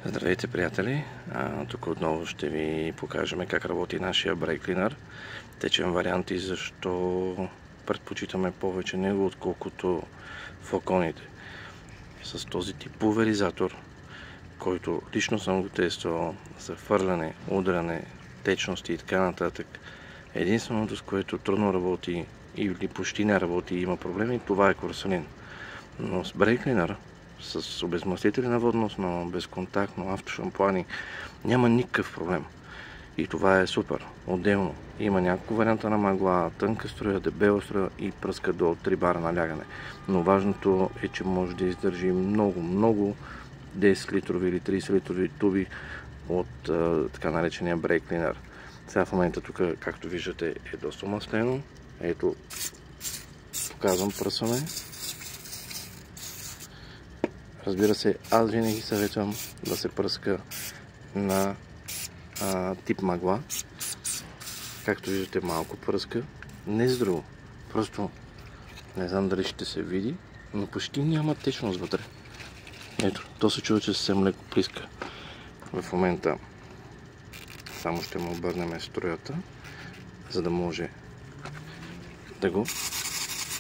Здравейте, приятели! Тук отново ще ви покажем как работи нашия брейк клинър. Течен вариант и защо предпочитаме повече него, отколкото флаконите. С този тип пулверизатор, който лично съм го тествал за фърляне, удряне, течности и така нататък, единственото, с което трудно работи или почти не работи и има проблеми, това е курсалин. Но с брейк клинър, с обезмастители на водно основа, безконтактно, автошампуани, няма никакъв проблем. И това е супер. Отделно има няколко варианта на магла, тънка струя, дебела струя и пръска до 3 бара налягане. Но важното е, че може да издържи много 10 литрови или 30 литрови туби от така наречения брейк клинър. Сега в момента тук, както виждате, е доста маслено. Ето, показвам пръсване. Разбира се, аз винаги съветвам да се пръска на тип магла. Както виждате, малко пръска. Не с друго. Просто не знам дали ще се види, но почти няма течност вътре. Ето, то се чува, че съвсем леко плиска. В момента само ще му обърнем струята, за да може да го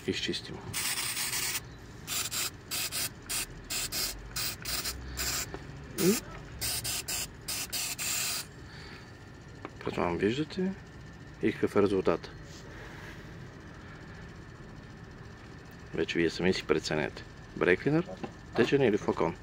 изчистим. И предполагам, виждате и какъв е резултат. Вече вие сами си преценете. Брейк клинър, течен или флакон.